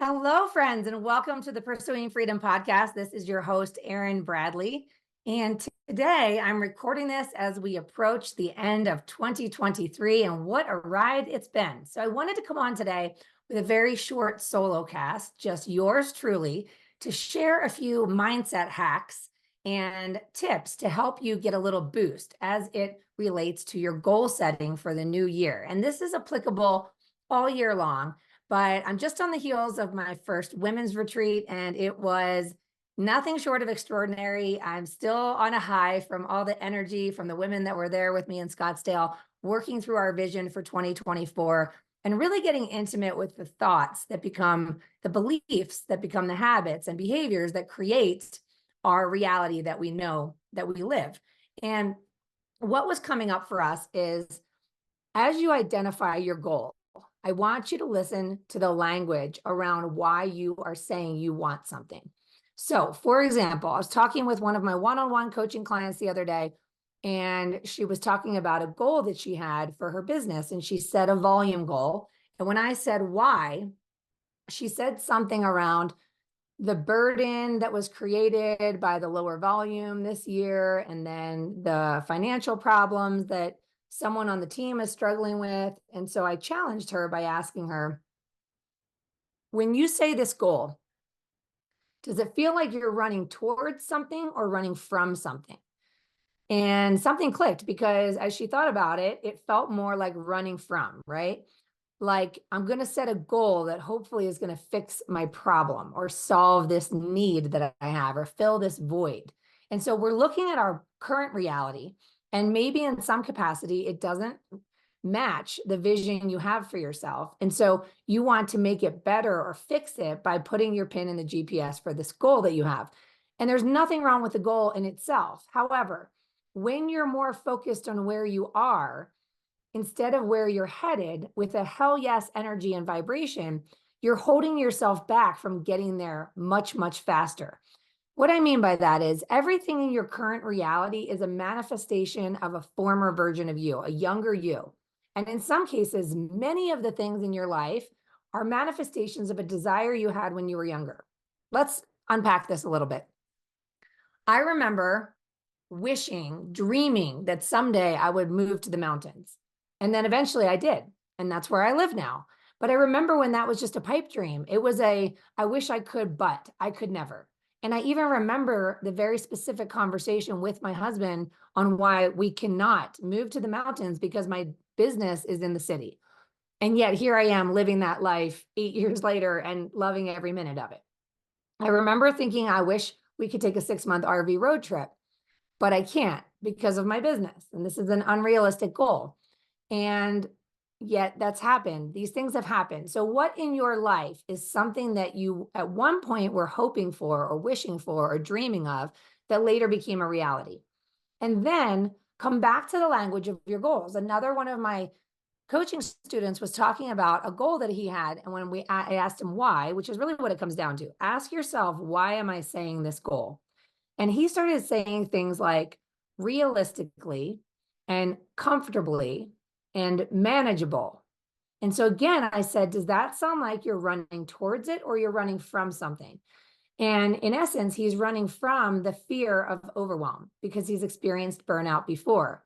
Hello, friends, and welcome to the Pursuing Freedom podcast. This is your host, Erin Bradley. And today I'm recording this as we approach the end of 2023, and what a ride it's been. So I wanted to come on today with a very short solo cast, just yours truly, to share a few mindset hacks and tips to help you get a little boost as it relates to your goal setting for the new year. And this is applicable all year long. But I'm just on the heels of my first women's retreat, and it was nothing short of extraordinary. I'm still on a high from all the energy from the women that were there with me in Scottsdale, working through our vision for 2024 and really getting intimate with the thoughts that become the beliefs that become the habits and behaviors that create our reality that we know that we live. And what was coming up for us is, as you identify your goal, I want you to listen to the language around why you are saying you want something. So, for example, I was talking with one of my one-on-one coaching clients the other day, and she was talking about a goal that she had for her business, and she said a volume goal. And when I said why, she said something around the burden that was created by the lower volume this year, and then the financial problems that someone on the team is struggling with. And so I challenged her by asking her, when you say this goal, does it feel like you're running towards something or running from something? And something clicked, because as she thought about it, it felt more like running from, right? Like, I'm going to set a goal that hopefully is going to fix my problem or solve this need that I have or fill this void. And so we're looking at our current reality, and maybe in some capacity, it doesn't match the vision you have for yourself. And so you want to make it better or fix it by putting your pin in the GPS for this goal that you have. And there's nothing wrong with the goal in itself. However, when you're more focused on where you are, instead of where you're headed with a hell yes energy and vibration, you're holding yourself back from getting there much, much faster. What I mean by that is everything in your current reality is a manifestation of a former version of you, a younger you. And in some cases, many of the things in your life are manifestations of a desire you had when you were younger. Let's unpack this a little bit. I remember wishing, dreaming that someday I would move to the mountains. And then eventually I did. And that's where I live now. But I remember when that was just a pipe dream. It was I wish I could, but I could never. And I even remember the very specific conversation with my husband on why we cannot move to the mountains because my business is in the city. And yet here I am living that life 8 years later and loving every minute of it. I remember thinking, I wish we could take a 6-month RV road trip, but I can't because of my business. And this is an unrealistic goal. And yet that's happened. These things have happened. So what in your life is something that you at one point were hoping for or wishing for or dreaming of that later became a reality? And then come back to the language of your goals. Another one of my coaching students was talking about a goal that he had. And when I asked him why, which is really what it comes down to, ask yourself, why am I saying this goal? And he started saying things like realistically and comfortably and manageable. And so again, I said, does that sound like you're running towards it or you're running from something? And in essence, he's running from the fear of overwhelm because he's experienced burnout before.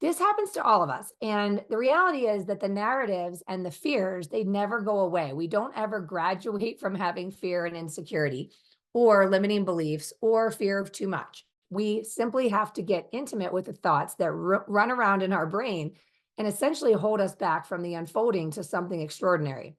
This happens to all of us. And the reality is that the narratives and the fears, they never go away. We don't ever graduate from having fear and insecurity or limiting beliefs or fear of too much. We simply have to get intimate with the thoughts that run around in our brain and essentially hold us back from the unfolding to something extraordinary.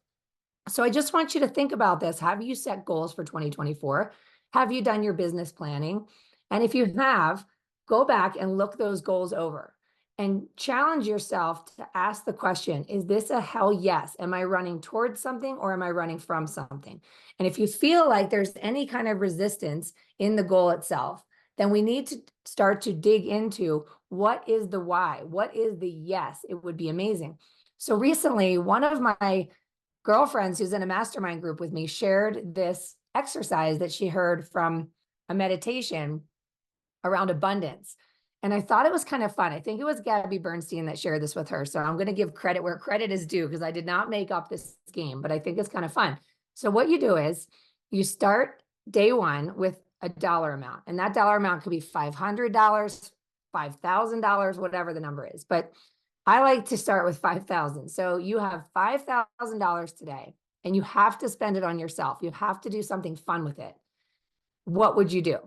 So I just want you to think about this. Have you set goals for 2024? Have you done your business planning? And if you have, go back and look those goals over and challenge yourself to ask the question, is this a hell yes? Am I running towards something or am I running from something? And if you feel like there's any kind of resistance in the goal itself, then we need to start to dig into what is the why? What is the yes? It would be amazing. So recently, one of my girlfriends who's in a mastermind group with me shared this exercise that she heard from a meditation around abundance. And I thought it was kind of fun. I think it was Gabby Bernstein that shared this with her. So I'm going to give credit where credit is due because I did not make up this game, but I think it's kind of fun. So what you do is you start day one with a dollar amount, and that dollar amount could be $500, $5,000, whatever the number is. But I like to start with 5,000. So you have $5,000 today, and you have to spend it on yourself. You have to do something fun with it. What would you do?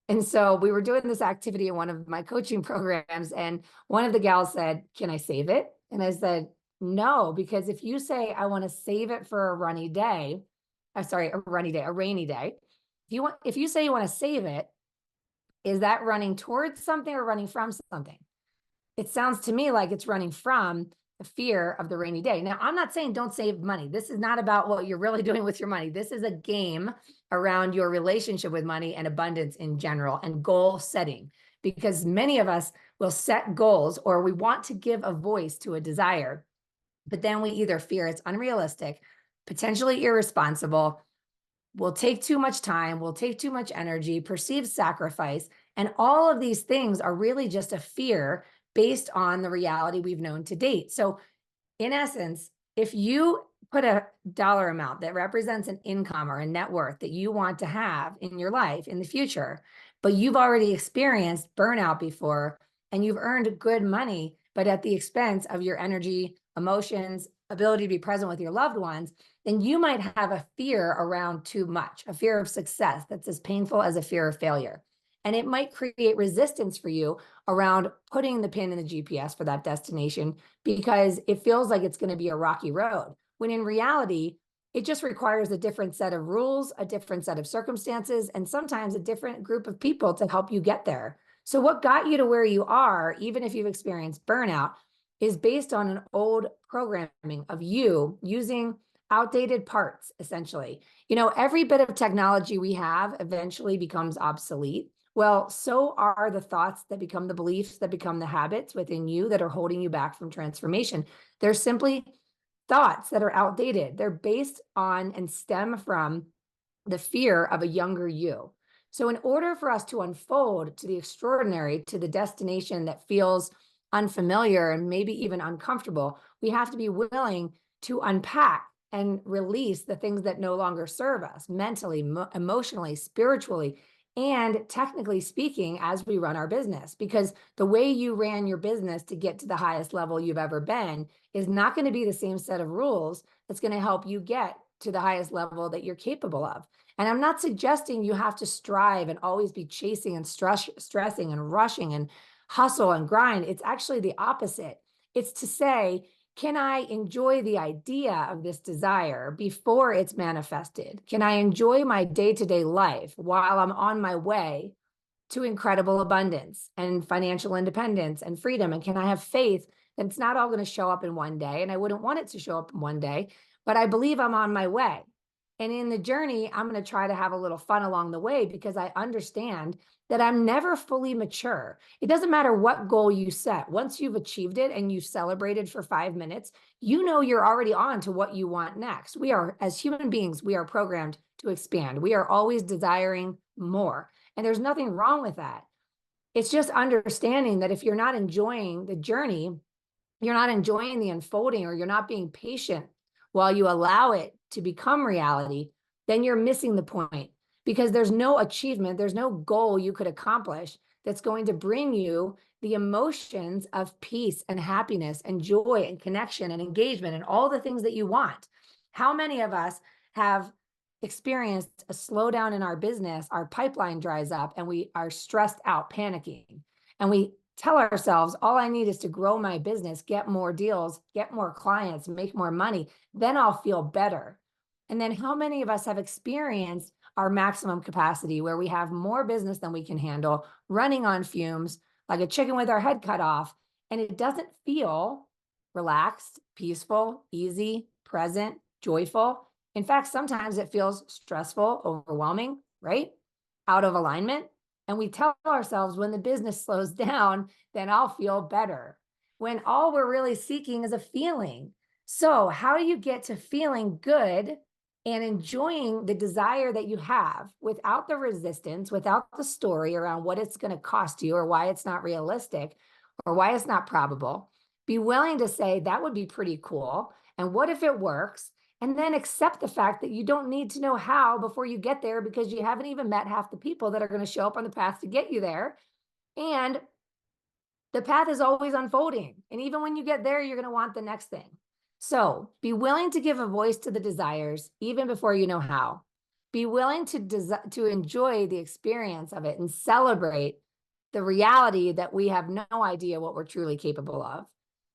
And so we were doing this activity in one of my coaching programs, and one of the gals said, "Can I save it?" And I said, "No, because if you say I want to save it for a rainy day, a rainy day. If you say you want to save it, is that running towards something or running from something?" It sounds to me like it's running from the fear of the rainy day. Now, I'm not saying don't save money. This is not about what you're really doing with your money. This is a game around your relationship with money and abundance in general and goal setting, because many of us will set goals or we want to give a voice to a desire, but then we either fear it's unrealistic, potentially irresponsible, will take too much time, will take too much energy, perceived sacrifice. And all of these things are really just a fear based on the reality we've known to date. So in essence, if you put a dollar amount that represents an income or a net worth that you want to have in your life in the future, but you've already experienced burnout before and you've earned good money, but at the expense of your energy, emotions, ability to be present with your loved ones, then you might have a fear around too much, a fear of success that's as painful as a fear of failure. And it might create resistance for you around putting the pin in the GPS for that destination because it feels like it's going to be a rocky road. When in reality, it just requires a different set of rules, a different set of circumstances, and sometimes a different group of people to help you get there. So what got you to where you are, even if you've experienced burnout, is based on an old programming of you using outdated parts, essentially. Every bit of technology we have eventually becomes obsolete. Well, so are the thoughts that become the beliefs that become the habits within you that are holding you back from transformation. They're simply thoughts that are outdated. They're based on and stem from the fear of a younger you. So in order for us to unfold to the extraordinary, to the destination that feels unfamiliar and maybe even uncomfortable, we have to be willing to unpack and release the things that no longer serve us mentally, emotionally, spiritually, and technically speaking, as we run our business. Because the way you ran your business to get to the highest level you've ever been is not going to be the same set of rules that's going to help you get to the highest level that you're capable of. And I'm not suggesting you have to strive and always be chasing and stressing and rushing and hustle and grind. It's actually the opposite. It's to say, can I enjoy the idea of this desire before it's manifested? Can I enjoy my day-to-day life while I'm on my way to incredible abundance and financial independence and freedom? And can I have faith that it's not all going to show up in one day? And I wouldn't want it to show up in one day, but I believe I'm on my way. And in the journey, I'm going to try to have a little fun along the way because I understand that I'm never fully mature. It doesn't matter what goal you set. Once you've achieved it and you've celebrated for 5 minutes, you're already on to what you want next. As human beings, we are programmed to expand. We are always desiring more. And there's nothing wrong with that. It's just understanding that if you're not enjoying the journey, you're not enjoying the unfolding, or you're not being patient while you allow it to become reality, then you're missing the point. Because there's no achievement, there's no goal you could accomplish that's going to bring you the emotions of peace and happiness and joy and connection and engagement and all the things that you want. How many of us have experienced a slowdown in our business, our pipeline dries up, and we are stressed out, panicking, and we tell ourselves, all I need is to grow my business, get more deals, get more clients, make more money, then I'll feel better. And then how many of us have experienced our maximum capacity where we have more business than we can handle, running on fumes, like a chicken with our head cut off, and it doesn't feel relaxed, peaceful, easy, present, joyful. In fact, sometimes it feels stressful, overwhelming, right? Out of alignment. And we tell ourselves when the business slows down, then I'll feel better, when all we're really seeking is a feeling. So how do you get to feeling good and enjoying the desire that you have without the resistance, without the story around what it's going to cost you or why it's not realistic or why it's not probable? Be willing to say that would be pretty cool. And what if it works? And then accept the fact that you don't need to know how before you get there, because you haven't even met half the people that are going to show up on the path to get you there. And the path is always unfolding. And even when you get there, you're going to want the next thing. So be willing to give a voice to the desires, even before you know how. Be willing to enjoy the experience of it and celebrate the reality that we have no idea what we're truly capable of.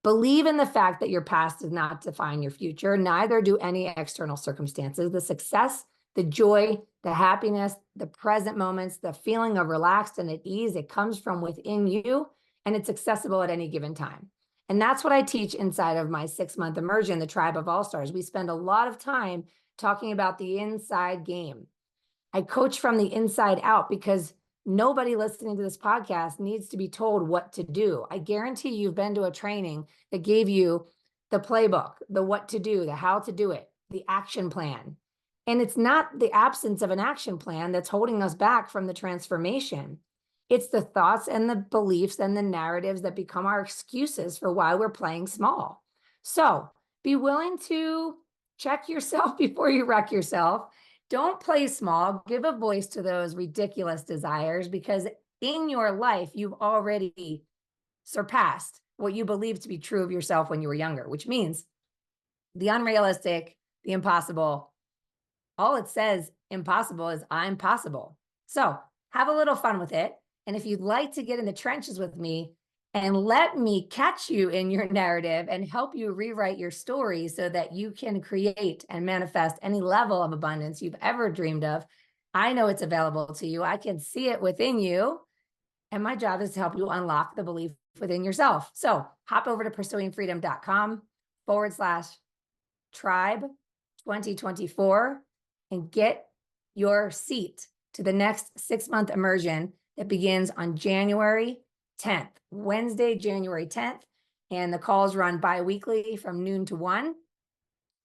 Believe in the fact that your past does not define your future, neither do any external circumstances. The success, the joy, the happiness, the present moments, the feeling of relaxed and at ease, it comes from within you, and it's accessible at any given time. And that's what I teach inside of my 6-month immersion, the Tribe of All-Stars. We spend a lot of time talking about the inside game. I coach from the inside out because nobody listening to this podcast needs to be told what to do. I guarantee you've been to a training that gave you the playbook, the what to do, the how to do it, the action plan. And it's not the absence of an action plan that's holding us back from the transformation. It's the thoughts and the beliefs and the narratives that become our excuses for why we're playing small. So be willing to check yourself before you wreck yourself. Don't play small. Give a voice to those ridiculous desires, because in your life, you've already surpassed what you believed to be true of yourself when you were younger, which means the unrealistic, the impossible. All it says impossible is I'm possible. So have a little fun with it. And if you'd like to get in the trenches with me and let me catch you in your narrative and help you rewrite your story so that you can create and manifest any level of abundance you've ever dreamed of, I know it's available to you. I can see it within you. And my job is to help you unlock the belief within yourself. So hop over to pursuingfreedom.com/tribe 2024 and get your seat to the next 6-month immersion that begins on January 10th, Wednesday, January 10th. And the calls run bi-weekly from noon to 1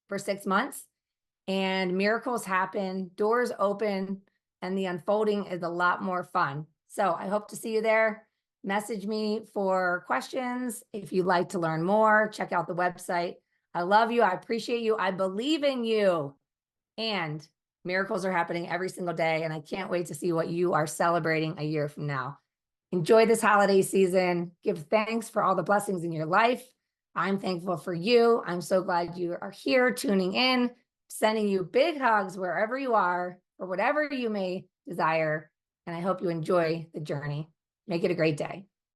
for 6 months. And miracles happen, doors open, and the unfolding is a lot more fun. So I hope to see you there. Message me for questions. If you'd like to learn more, check out the website. I love you. I appreciate you. I believe in you. And miracles are happening every single day. And I can't wait to see what you are celebrating a year from now. Enjoy this holiday season. Give thanks for all the blessings in your life. I'm thankful for you. I'm so glad you are here tuning in, sending you big hugs wherever you are, or whatever you may desire. And I hope you enjoy the journey. Make it a great day.